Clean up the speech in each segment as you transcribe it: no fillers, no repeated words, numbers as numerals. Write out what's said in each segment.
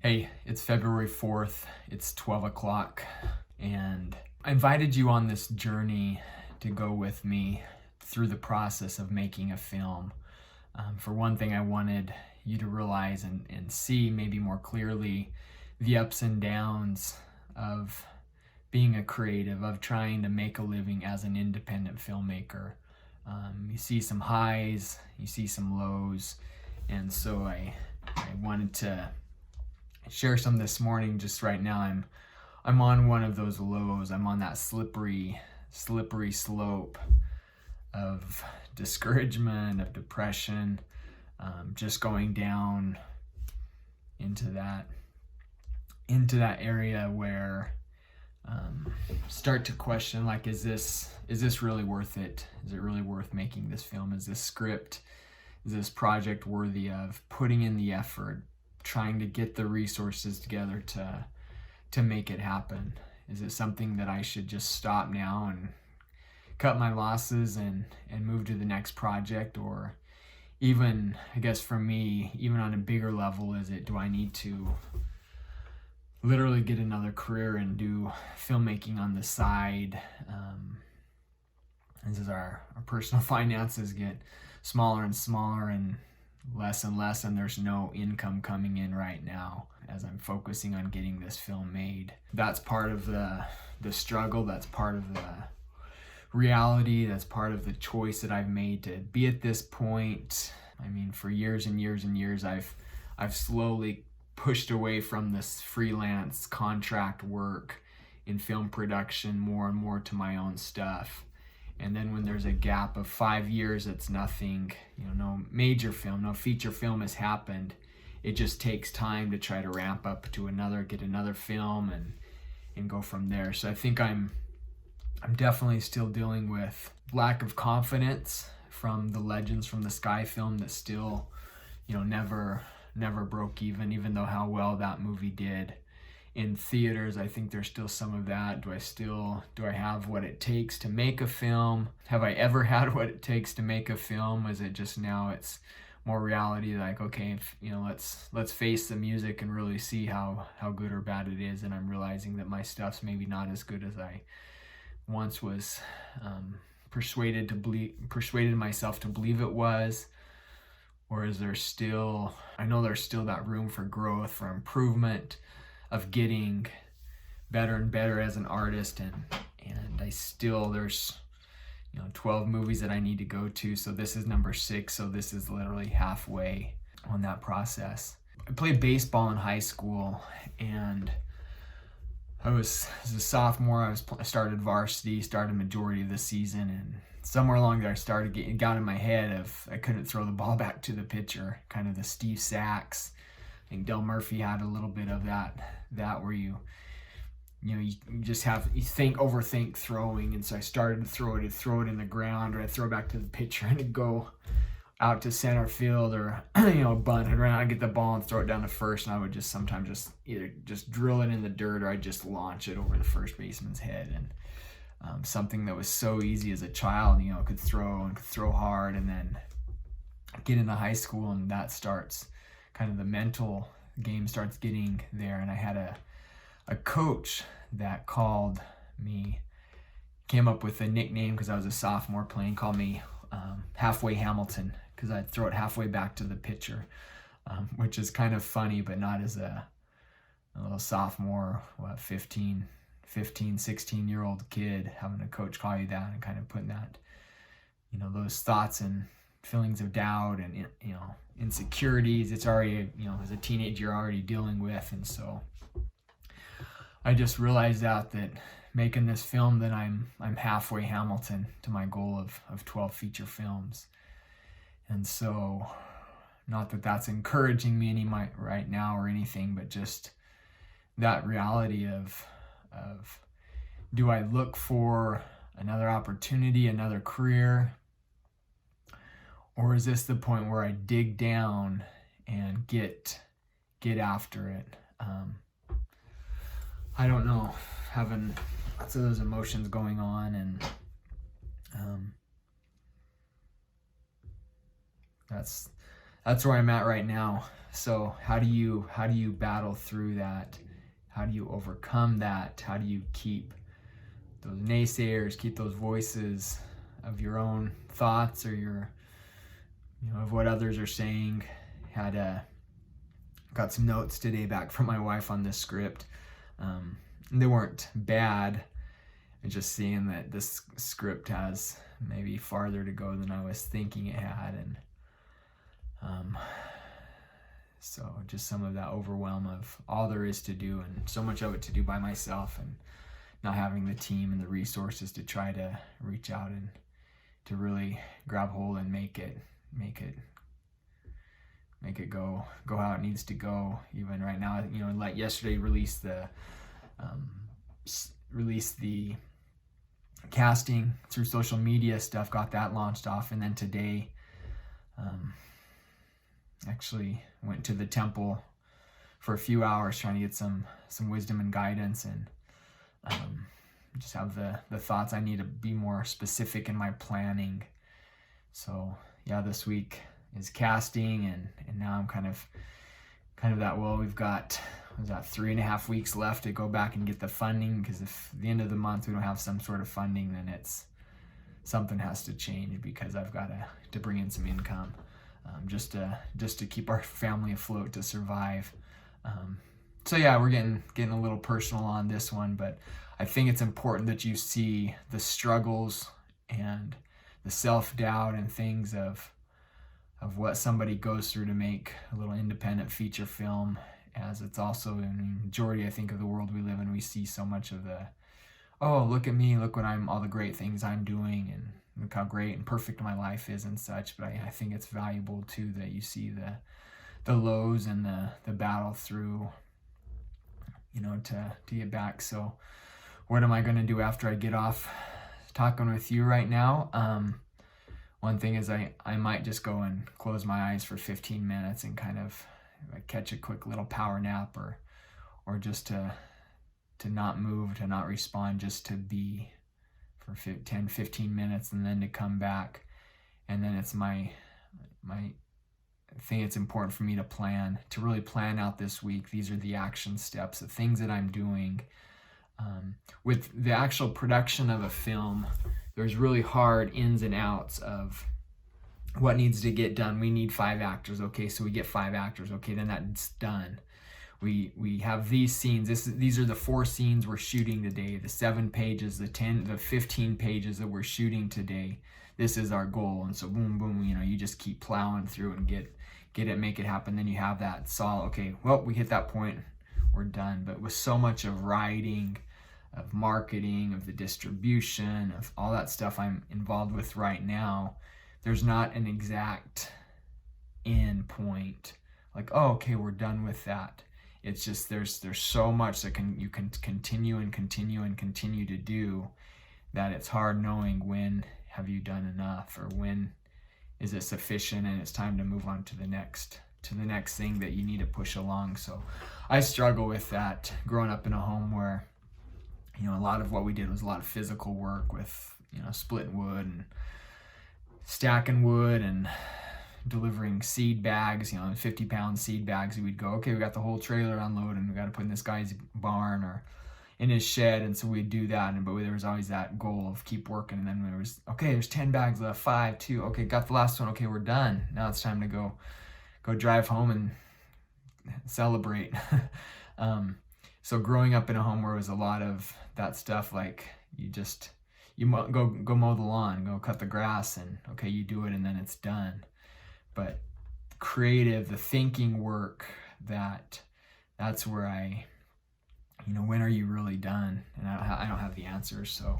Hey, it's February 4th, it's 12 o'clock, and I invited you on this journey to go with me through the process of making a film. For one thing, I wanted you to realize and see maybe more clearly the ups and downs of being a creative, of trying to make a living as an independent filmmaker. You see some highs, you see some lows, and so I wanted to share some this morning. Just right now I'm on one of those lows. I'm on that slippery slope of discouragement, of depression, just going down into that area where start to question, like, is this really worth it? Is it really worth making this film? Is this project worthy of putting in the effort, trying to get the resources together to make it happen? Is it something that I should just stop now and cut my losses and move to the next project? Or even, I guess for me, even on a bigger level, do I need to literally get another career and do filmmaking on the side? As our personal finances get smaller and smaller and less, and there's no income coming in right now as I'm focusing on getting this film made. That's part of the struggle, that's part of the reality, that's part of the choice that I've made to be at this point. I mean, for years and years and years, I've slowly pushed away from this freelance contract work in film production more and more to my own stuff. And then when there's a gap of 5 years, it's nothing, no major film, no feature film has happened. It just takes time to try to ramp up to get another film and go from there. So I think I'm definitely still dealing with lack of confidence from the Legends from the Sky film that still, never broke even though how well that movie did in theaters. I think there's still some of that. Do I have what it takes to make a film? Have I ever had what it takes to make a film? Is it just now it's more reality, like, okay, let's face the music and really see how good or bad it is? And I'm realizing that my stuff's maybe not as good as I once was persuaded myself to believe it was. Or is there still, I know there's still that room for growth, for improvement, of getting better and better as an artist, and there's 12 movies that I need to go to, so this is number 6, so this is literally halfway on that process. I played baseball in high school, and as a sophomore, I started varsity, started majority of the season, and somewhere along there it got in my head of I couldn't throw the ball back to the pitcher, kind of the Steve Sachs. I think Del Murphy had a little bit of that where you overthink throwing. And so I started to throw it in the ground, or I'd throw it back to the pitcher and it'd go out to center field, or bunt, I'd run out and get the ball and throw it down to first, and I would sometimes either drill it in the dirt, or I'd just launch it over the first baseman's head. And something that was so easy as a child, could throw hard, and then get into high school, and that starts kind of the mental game starts getting there. And I had a coach that came up with a nickname because I was a sophomore playing, called me Halfway Hamilton, because I'd throw it halfway back to the pitcher, which is kind of funny, but not as a little sophomore, 15, 16-year-old kid, having a coach call you that and kind of putting that, those thoughts and feelings of doubt and insecurities, it's already, as a teenager, you're already dealing with. And so I just realized that making this film, that I'm halfway Hamilton to my goal of 12 feature films. And so, not that that's encouraging me right now or anything, but just that reality of do I look for another opportunity, another career? Or is this the point where I dig down and get after it? I don't know. Having lots of those emotions going on, and that's where I'm at right now. So how do you battle through that? How do you overcome that? How do you keep those naysayers, keep those voices of your own thoughts or of what others are saying? Got some notes today back from my wife on this script. They weren't bad. Just seeing that this script has maybe farther to go than I was thinking it had, and so just some of that overwhelm of all there is to do, and so much of it to do by myself, and not having the team and the resources to try to reach out and to really grab hold and make it go how it needs to go. Even right now, like yesterday, released the casting through social media stuff, got that launched off, and then today actually went to the temple for a few hours trying to get some wisdom and guidance, and just have the thoughts. I need to be more specific in my planning. So yeah, this week is casting, and now I'm kind of that, well, we've got 3.5 weeks left to go back and get the funding, because if at the end of the month we don't have some sort of funding, then something has to change, because I've got to bring in some income, just to keep our family afloat, to survive. So yeah, we're getting a little personal on this one, but I think it's important that you see the struggles and the self-doubt and things of what somebody goes through to make a little independent feature film, as it's also in the majority, I think, of the world we live in. We see so much of oh, look at me, look all the great things I'm doing, and look how great and perfect my life is and such. But I think it's valuable too that you see the lows and the battle through, to get back. So what am I going to do after I get off talking with you right now? One thing is I might just go and close my eyes for 15 minutes and kind of catch a quick little power nap, or just to not move, to not respond, just to be for 10-15 minutes, and then to come back. And then it's my thing. It's important for me to really plan out this week. These are the action steps, the things that I'm doing. With the actual production of a film, there's really hard ins and outs of what needs to get done. We need 5 actors. Okay, so we get 5 actors. Okay, then that's done. We have these scenes. These are the 4 scenes we're shooting today. The 7 pages, the 15 pages that we're shooting today. This is our goal. And so boom, boom. You just keep plowing through and get it, make it happen. Then you have that solid. Okay, well, we hit that point, we're done. But with so much of writing, of marketing, of the distribution, of all that stuff I'm involved with right now, there's not an exact end point. Like, oh, okay, we're done with that. It's just there's so much that you can continue and continue and continue to do, that it's hard knowing when have you done enough, or when is it sufficient and it's time to move on to the next thing that you need to push along. So I struggle with that, growing up in a home where a lot of what we did was a lot of physical work with splitting wood and stacking wood and delivering seed bags, 50-pound seed bags. We'd go, okay, we got the whole trailer unloaded, and we got to put in this guy's barn or in his shed. And so we'd do that, but there was always that goal of keep working. And then there was, okay, there's 10 bags left, 5, 2, okay, got the last one, okay, we're done. Now it's time to go drive home and celebrate. So growing up in a home where it was a lot of that stuff, like you go mow the lawn, go cut the grass, and okay, you do it and then it's done. But the thinking work, that's where when are you really done? And I don't have the answers. So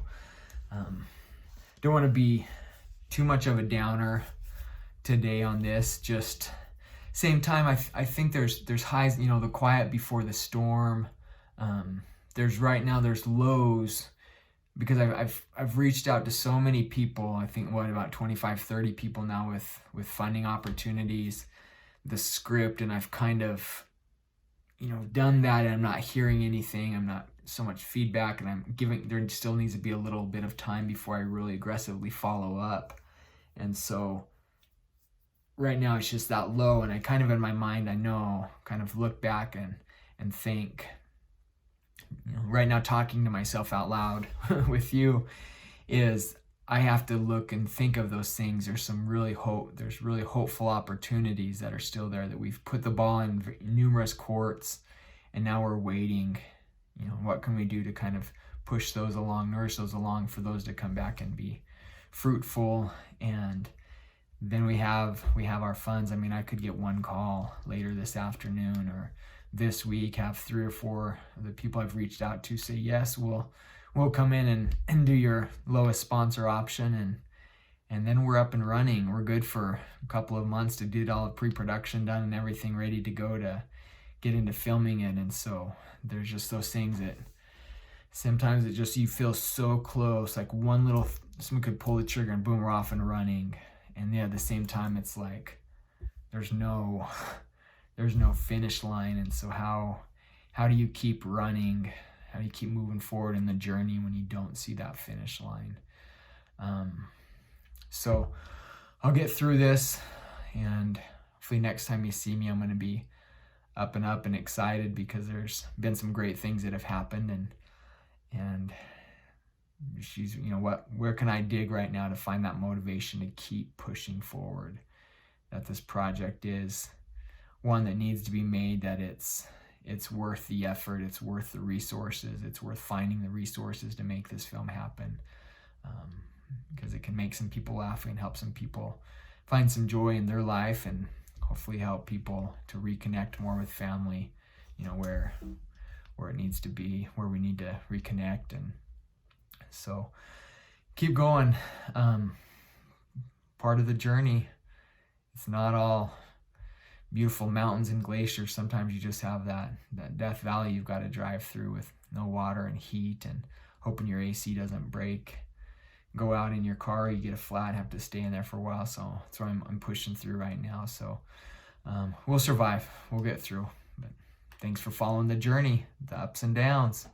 don't want to be too much of a downer today on this. Just same time, I think there's highs, the quiet before the storm. There's lows, because I've reached out to so many people. I think about 25-30 people now with funding opportunities, the script, and I've kind of done that, and I'm not hearing anything. I'm not so much feedback, and there still needs to be a little bit of time before I really aggressively follow up. And so right now it's just that low, and I kind of in my mind, I know, kind of look back and think, right now talking to myself out loud with you is I have to look and think of those things. There's really hopeful opportunities that are still there, that we've put the ball in numerous courts, and now we're waiting. What can we do to kind of push those along, nourish those along, for those to come back and be fruitful. And then we have our funds. I mean, I could get one call later this afternoon or this week, have 3 or 4 of the people I've reached out to say, yes, we'll come in and do your lowest sponsor option, and then we're up and running. We're good for a couple of months to get all the pre-production done and everything ready to go to get into filming it. And so there's just those things that sometimes it just, you feel so close, like someone could pull the trigger and boom, we're off and running. And at the same time, it's like there's no finish line. And so how do you keep running? How do you keep moving forward in the journey when you don't see that finish line? So I'll get through this, and hopefully next time you see me, I'm going to be up and excited, because there's been some great things that have happened, and she's, where can I dig right now to find that motivation to keep pushing forward, that this project is one that needs to be made, that it's worth the effort, it's worth the resources, it's worth finding the resources to make this film happen, because it can make some people laugh and help some people find some joy in their life, and hopefully help people to reconnect more with family, where it needs to be, where we need to reconnect. And so keep going. Part of the journey, it's not all beautiful mountains and glaciers. Sometimes you just have that Death Valley you've got to drive through with no water and heat, and hoping your AC doesn't break. Go out in your car, you get a flat, have to stay in there for a while. So that's what I'm pushing through right now. So we'll survive, we'll get through. But thanks for following the journey, the ups and downs.